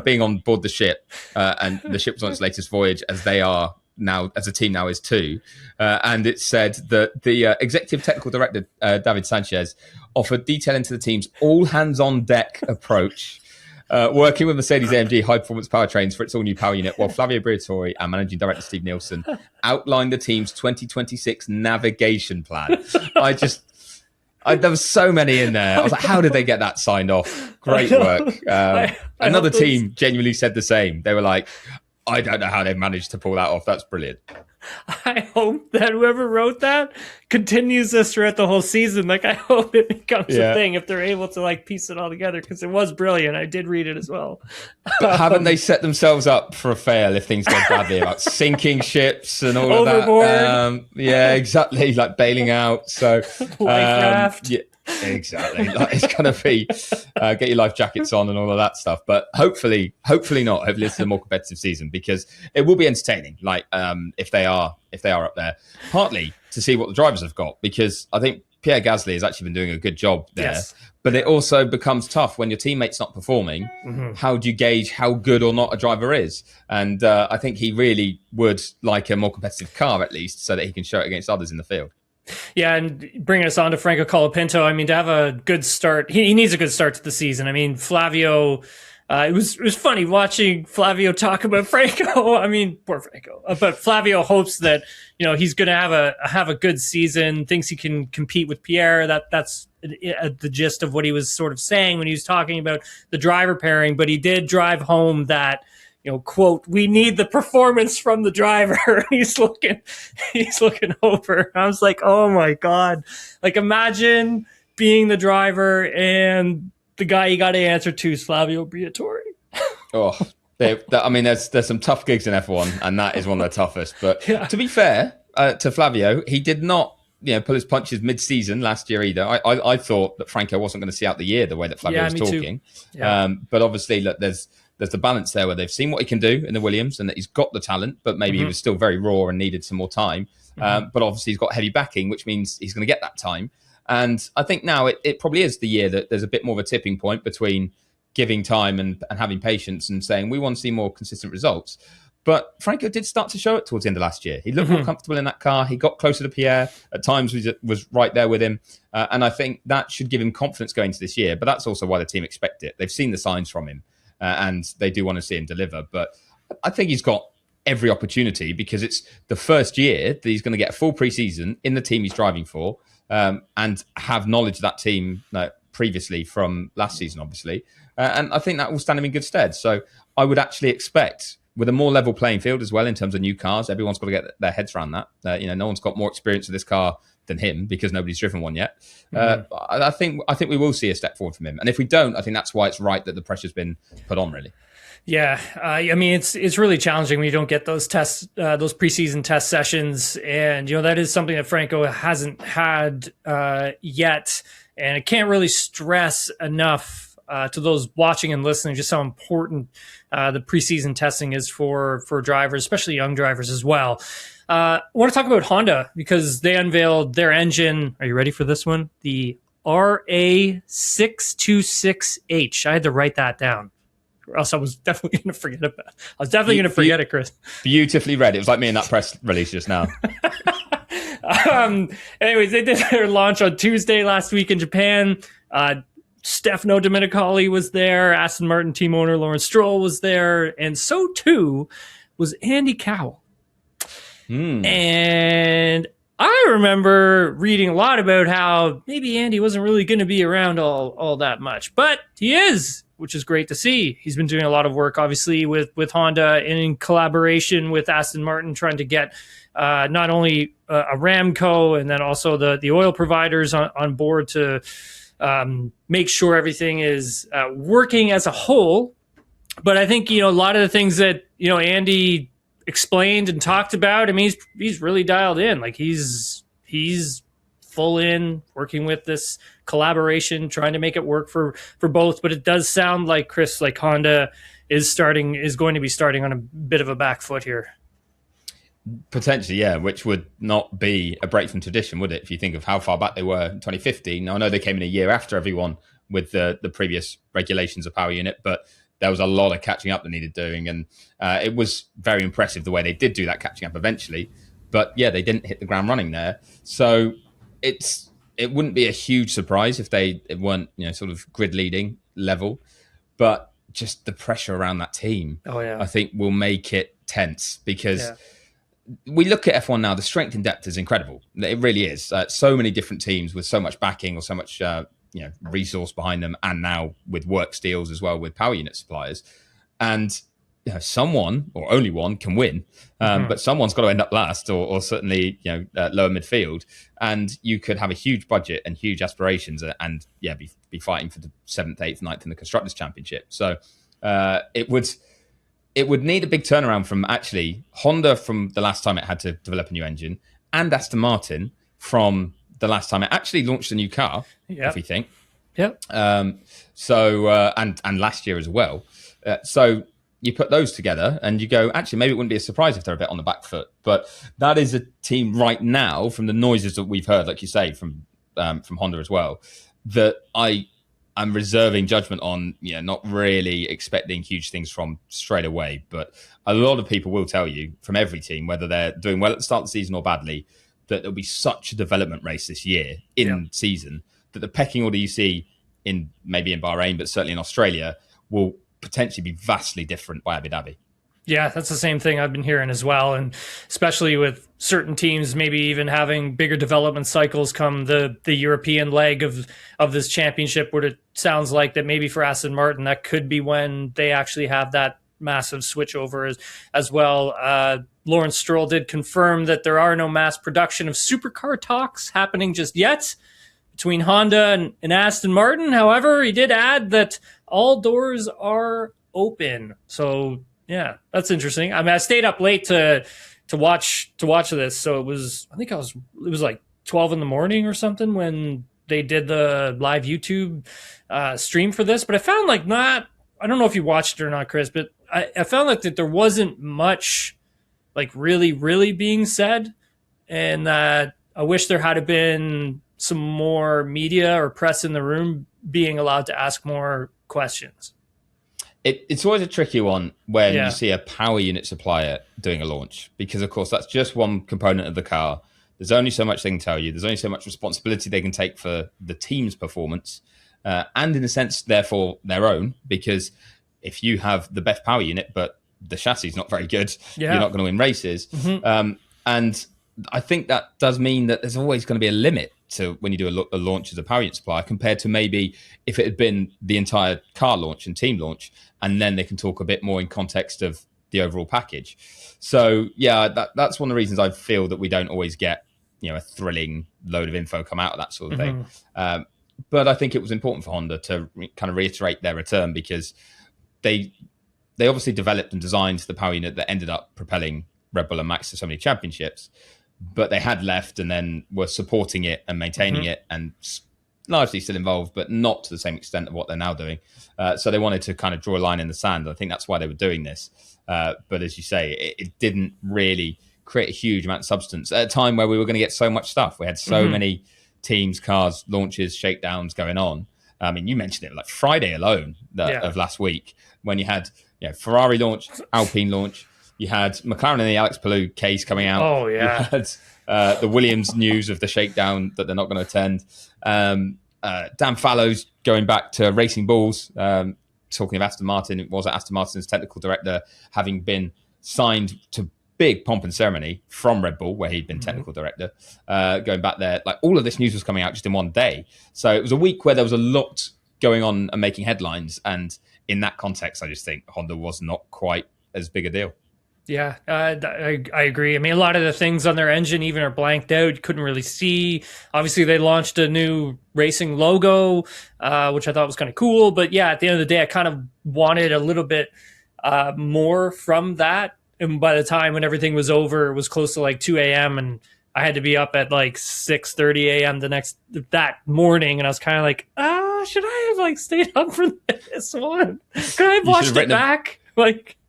being on board the ship, and the ship was on its latest voyage, as they are now, as a team now is too. And it said that the executive technical director, David Sanchez, offered detail into the team's all hands on deck approach, working with Mercedes-AMG high-performance powertrains for its all-new power unit, while Flavio Briatore and Managing Director Steve Nielsen outlined the team's 2026 navigation plan. There was so many in there. I was like, how did they get that signed off? Great work. Another team genuinely said the same. They were like, I don't know how they managed to pull that off. That's brilliant. I hope that whoever wrote that continues this throughout the whole season. Like, I hope it becomes a thing if they're able to piece it all together, because it was brilliant. I did read it as well. But haven't they set themselves up for a fail if things go badly about sinking ships and all Overboard. of that? Yeah, exactly. Like bailing out. So Life raft. Yeah. Exactly. It's going to be get your life jackets on and all of that stuff. But hopefully not. Hopefully it's a more competitive season, because it will be entertaining. If they are up there, partly to see what the drivers have got, because I think Pierre Gasly has actually been doing a good job there. Yes. But it also becomes tough when your teammate's not performing. How do you gauge how good or not a driver is? And I think he really would like a more competitive car, at least, so that he can show it against others in the field. Yeah, and bringing us on to Franco Colapinto, I mean, to have a good start, he needs a good start to the season. I mean, Flavio, it was funny watching Flavio talk about Franco. I mean, poor Franco. But Flavio hopes that, he's going to have a good season, thinks he can compete with Pierre. That's the gist of what he was sort of saying when he was talking about the driver pairing. But he did drive home that, quote, "We need the performance from the driver." he's looking over. I was like, oh my God. Like, imagine being the driver and the guy you got to answer to is Flavio Briatore. There's some tough gigs in F1, and that is one of the toughest. But to be fair to Flavio, he did not pull his punches mid-season last year either. I thought that Franco wasn't going to see out the year the way that Flavio was talking. Yeah. But obviously, look, there's the balance there where they've seen what he can do in the Williams and that he's got the talent, but maybe he was still very raw and needed some more time. But obviously, he's got heavy backing, which means he's going to get that time. And I think now it probably is the year that there's a bit more of a tipping point between giving time and having patience and saying we want to see more consistent results. But Franco did start to show it towards the end of last year. He looked more comfortable in that car. He got closer to Pierre. At times was right there with him. And I think that should give him confidence going into this year. But that's also why the team expect it. They've seen the signs from him and they do want to see him deliver. But I think he's got every opportunity because it's the first year that he's going to get a full preseason in the team he's driving for. And have knowledge of that team previously from last season, obviously. And I think that will stand him in good stead. So I would actually expect, with a more level playing field as well in terms of new cars, everyone's got to get their heads around that. No one's got more experience with this car than him because nobody's driven one yet. I think we will see a step forward from him. And if we don't, I think that's why it's right that the pressure's been put on, really. Yeah, it's really challenging when you don't get those tests, those preseason test sessions, and that is something that Franco hasn't had yet, and I can't really stress enough to those watching and listening just how important the preseason testing is for drivers, especially young drivers as well. I want to talk about Honda because they unveiled their engine. Are you ready for this one? The RA626H. I had to write that down, or else I was definitely going to forget about it. I was definitely going to forget it, Chris. Beautifully read. It was like me in that press release just now. Anyways, they did their launch on Tuesday last week in Japan. Stefano Domenicali was there. Aston Martin team owner Lawrence Stroll was there. And so too was Andy Cowell. And I remember reading a lot about how maybe Andy wasn't really going to be around all that much. But he is, which is great to see. He's been doing a lot of work, obviously, with Honda and in collaboration with Aston Martin, trying to get not only Aramco and then also the oil providers on board to make sure everything is working as a whole. But I think, a lot of the things that, Andy explained and talked about, I mean, he's really dialed in. Like he's full in working with this collaboration, trying to make it work for both. But it does sound like, Chris, like Honda is going to be starting on a bit of a back foot here. Potentially, yeah, which would not be a break from tradition, would it? If you think of how far back they were in 2015. Now, I know they came in a year after everyone with the previous regulations of power unit, but there was a lot of catching up that needed doing. And it was very impressive the way they did do that catching up eventually. But yeah, they didn't hit the ground running there. So it wouldn't be a huge surprise if they weren't, sort of grid leading level. But just the pressure around that team, I think will make it tense because we look at F1 now, the strength in depth is incredible. It really is. So many different teams with so much backing or so much resource behind them, and now with work steels as well with power unit suppliers. And someone or only one can win, but someone's got to end up last or certainly lower midfield. And you could have a huge budget and huge aspirations and be fighting for the 7th, 8th, 9th in the Constructors' Championship. So it would need a big turnaround from actually Honda from the last time it had to develop a new engine, and Aston Martin from the last time it actually launched a new car, if we think. Yep. And last year as well. So you put those together and you go, actually, maybe it wouldn't be a surprise if they're a bit on the back foot. But that is a team right now, from the noises that we've heard, like you say, from Honda as well, that I'm reserving judgment on, not really expecting huge things from straight away. But a lot of people will tell you from every team, whether they're doing well at the start of the season or badly, that there'll be such a development race this year in season that the pecking order you see maybe in Bahrain, but certainly in Australia, will potentially be vastly different by Abu Dhabi. Yeah, that's the same thing I've been hearing as well. And especially with certain teams maybe even having bigger development cycles come the European leg of this championship, what it sounds like that maybe for Aston Martin, that could be when they actually have that massive switchover as well. Lawrence Stroll did confirm that there are no mass production of supercar talks happening just yet between Honda and Aston Martin. However, he did add that all doors are open. So yeah, that's interesting. I mean, I stayed up late to watch this. So it was like 12 in the morning or something when they did the live YouTube stream for this. But I found I don't know if you watched it or not, Chris, but I found that there wasn't much really, really being said. And I wish there had been some more media or press in the room being allowed to ask more questions. It's always a tricky one when you see a power unit supplier doing a launch, because of course that's just one component of the car. There's only so much they can tell you. There's only so much responsibility they can take for the team's performance, and in a sense, therefore, their own, because if you have the best power unit, but the chassis is not very good, you're not going to win races. Mm-hmm. And I think that does mean that there's always going to be a limit to when you do a launch as a power unit supplier, compared to maybe if it had been the entire car launch and team launch, and then they can talk a bit more in context of the overall package. So that's one of the reasons I feel that we don't always get a thrilling load of info come out of that sort of thing. But I think it was important for Honda to kind of reiterate their return, because they obviously developed and designed the power unit that ended up propelling Red Bull and Max to so many championships, but they had left and then were supporting it and maintaining it and largely still involved, but not to the same extent of what they're now doing. So they wanted to kind of draw a line in the sand. I think that's why they were doing this. But as you say, it didn't really create a huge amount of substance at a time where we were going to get so much stuff. We had so many teams, cars, launches, shakedowns going on. I mean, you mentioned it, like Friday alone of last week, when you had Ferrari launch, Alpine launch, you had McLaren and the Alex Palou case coming out. Oh, yeah. You had the Williams news of the shakedown that they're not going to attend. Dan Fallows going back to Racing Bulls, talking of Aston Martin. It was Aston Martin's technical director having been signed to big pomp and ceremony from Red Bull, where he'd been technical director, going back there. Like, all of this news was coming out just in one day. So it was a week where there was a lot going on and making headlines. And in that context, I just think Honda was not quite as big a deal. Yeah, I agree. I mean, a lot of the things on their engine even are blanked out. You couldn't really see. Obviously, they launched a new racing logo, which I thought was kind of cool. But yeah, at the end of the day, I kind of wanted a little bit more from that. And by the time when everything was over, it was close to like 2 a.m. and I had to be up at like 6:30 a.m. that morning. And I was kind of like, should I have stayed up for this one? Could I have watched it back?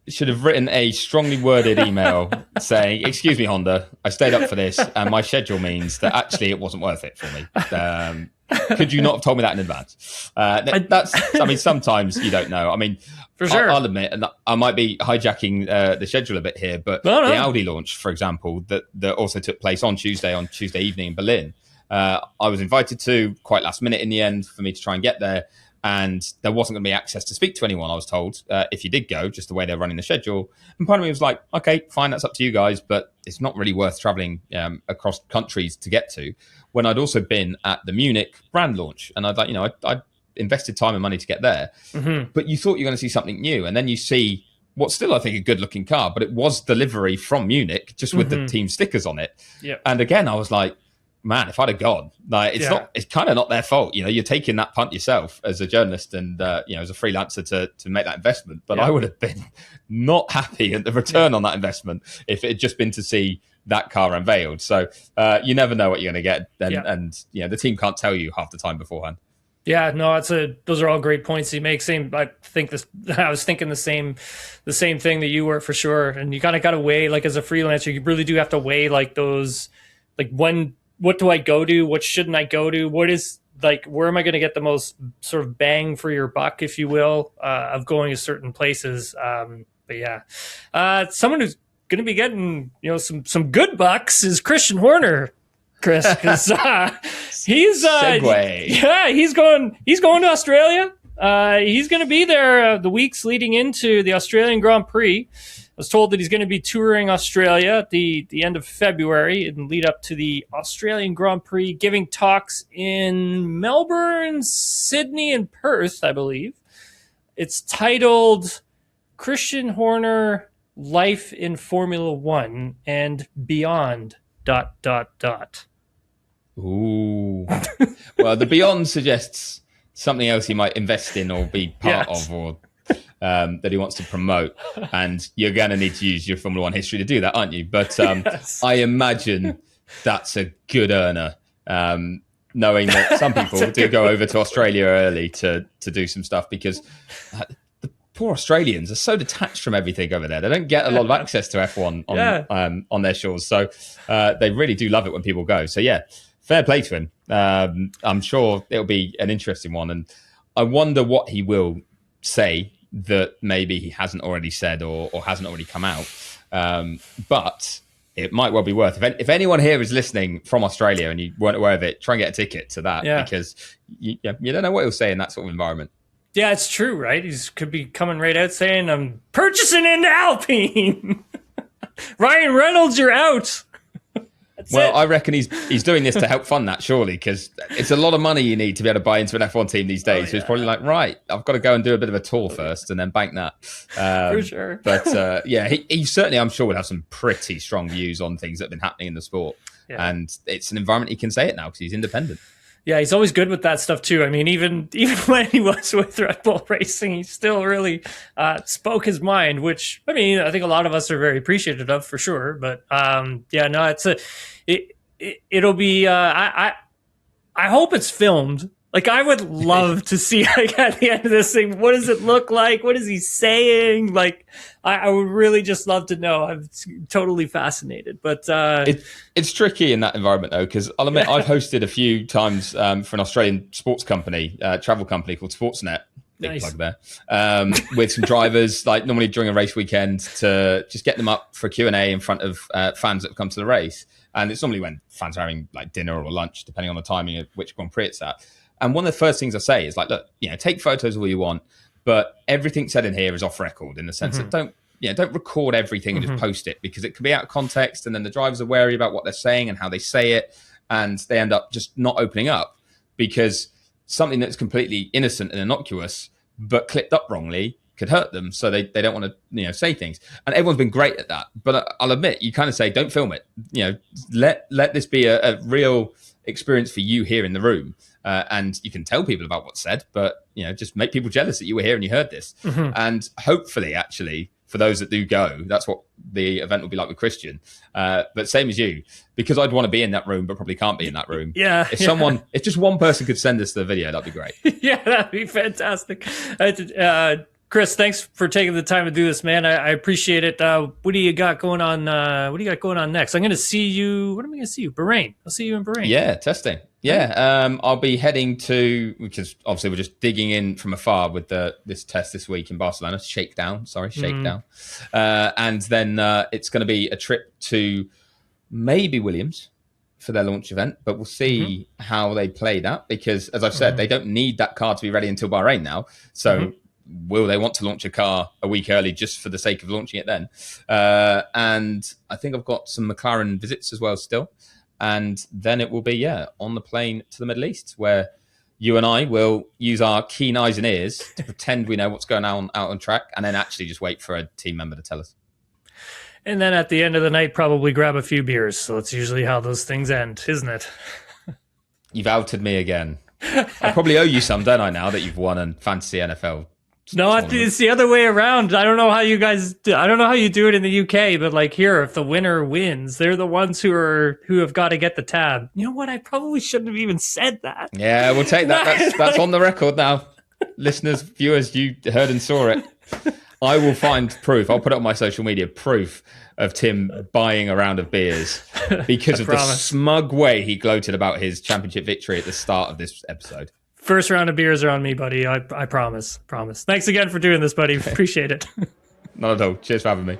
Should have written a strongly worded email saying, "Excuse me, Honda, I stayed up for this, and my schedule means that actually it wasn't worth it for me. Could you not have told me that in advance?" I mean, sometimes you don't know. I mean, for sure, I'll admit, and I might be hijacking the schedule a bit here, but the Audi launch, for example, that also took place on Tuesday evening in Berlin, I was invited to quite last minute in the end for me to try and get there. And there wasn't going to be access to speak to anyone, I was told, if you did go, just the way they're running the schedule. And part of me was like, okay, fine, that's up to you guys, but it's not really worth traveling across countries to get to. When I'd also been at the Munich brand launch, and I'd invested time and money to get there. But you thought you were going to see something new. And then you see what's still, I think, a good looking car, but it was delivery from Munich, just with the team stickers on it. Yep. And again, I was like, man, if I'd have gone, it's kind of not their fault. You're taking that punt yourself as a journalist and as a freelancer to make that investment. But I would have been not happy at the return on that investment if it had just been to see that car unveiled. So you never know what you're going to get, and the team can't tell you half the time beforehand. Yeah, no, those are all great points you make. I was thinking the same thing that you were for sure. And you kind of got to weigh, like as a freelancer, you really do have to weigh like those, like what do I go to? What shouldn't I go to? Where am I going to get the most sort of bang for your buck, if you will, of going to certain places. But yeah, someone who's going to be getting, some good bucks is Christian Horner. Chris, because he's he's going to Australia. He's going to be there the weeks leading into the Australian Grand Prix. I was told that he's going to be touring Australia at the end of February and lead up to the Australian Grand Prix, giving talks in Melbourne, Sydney, and Perth, I believe. It's titled Christian Horner, Life in Formula One and Beyond, ... Ooh. Well, the Beyond suggests something else he might invest in or be part of, or that he wants to promote. And you're going to need to use your Formula One history to do that, aren't you? But I imagine that's a good earner, knowing that some people do go over to Australia early to do some stuff, because the poor Australians are so detached from everything over there. They don't get a lot of access to F1 on their shores. So they really do love it when people go. So yeah, fair play to him. I'm sure it'll be an interesting one. And I wonder what he will say that maybe he hasn't already said or hasn't already come out. But it might well be worth, if anyone here is listening from Australia and you weren't aware of it, try and get a ticket to that, because you don't know what he'll say in that sort of environment. Yeah, it's true, right? He could be coming right out saying, I'm purchasing into Alpine. Ryan Reynolds, you're out. I reckon he's doing this to help fund that, surely, because it's a lot of money you need to be able to buy into an F1 team these days. So it's probably like, right, I've got to go and do a bit of a tour first and then bank that. For sure. But he certainly, I'm sure, would have some pretty strong views on things that have been happening in the sport. Yeah. And it's an environment he can say it now because he's independent. Yeah, he's always good with that stuff too. I mean, even when he was with Red Bull Racing, he still really spoke his mind, which, I mean, I think a lot of us are very appreciative of, for sure. But it'll be. I hope it's filmed. Like, I would love to see, like, at the end of this thing, what does it look like? What is he saying? Like, I would really just love to know. I'm totally fascinated. But it's tricky in that environment, though, because I'll admit I've hosted a few times for an Australian sports company, travel company called Sportsnet. Big plug there. With some drivers, like normally during a race weekend, to just get them up for Q&A in front of fans that have come to the race. And it's normally when fans are having like dinner or lunch, depending on the timing of which Grand Prix it's at. And one of the first things I say is like, look, take photos all you want, but everything said in here is off record, in the sense that don't record everything and just post it, because it can be out of context, and then the drivers are wary about what they're saying and how they say it, and they end up just not opening up because something that's completely innocent and innocuous but clipped up wrongly could hurt them, so they don't want to say things. And everyone's been great at that, but I'll admit, you kind of say, don't film it. Let this be a real experience for you here in the room. And you can tell people about what's said, but just make people jealous that you were here and you heard this. And hopefully, actually, for those that do go, that's what the event will be like with Christian. But same as you, because I'd want to be in that room, but probably can't be in that room. If just one person could send us the video, that'd be great. Yeah, that'd be fantastic. Chris, thanks for taking the time to do this, man. I appreciate it. What do you got going on? What do you got going on next? I'm going to see you. What am I going to see you? Bahrain. I'll see you in Bahrain. Yeah, testing. Yeah, I'll be heading to, because obviously we're just digging in from afar with this test this week in Barcelona. Shakedown. And then it's going to be a trip to maybe Williams for their launch event, but we'll see how they play that, because as I've said, they don't need that car to be ready until Bahrain now. So will they want to launch a car a week early just for the sake of launching it then? And I think I've got some McLaren visits as well still. And then it will be, on the plane to the Middle East, where you and I will use our keen eyes and ears to pretend we know what's going on out on track, and then actually just wait for a team member to tell us. And then at the end of the night, probably grab a few beers. So that's usually how those things end, isn't it? You've outed me again. I probably owe you some, don't I, now that you've won a fantasy NFL No, it's the other way around. I don't know how you guys do, I don't know how you do it in the UK, but like here, if the winner wins, they're the ones who have got to get the tab. You know what? I probably shouldn't have even said that. Yeah, we'll take that. That's on the record now. Listeners, viewers, you heard and saw it. I will find proof. I'll put it on my social media, proof of Tim buying a round of beers because of the smug way he gloated about his championship victory at the start of this episode. First round of beers are on me, buddy. I promise. Thanks again for doing this, buddy. Appreciate it. Not at all. Cheers for having me.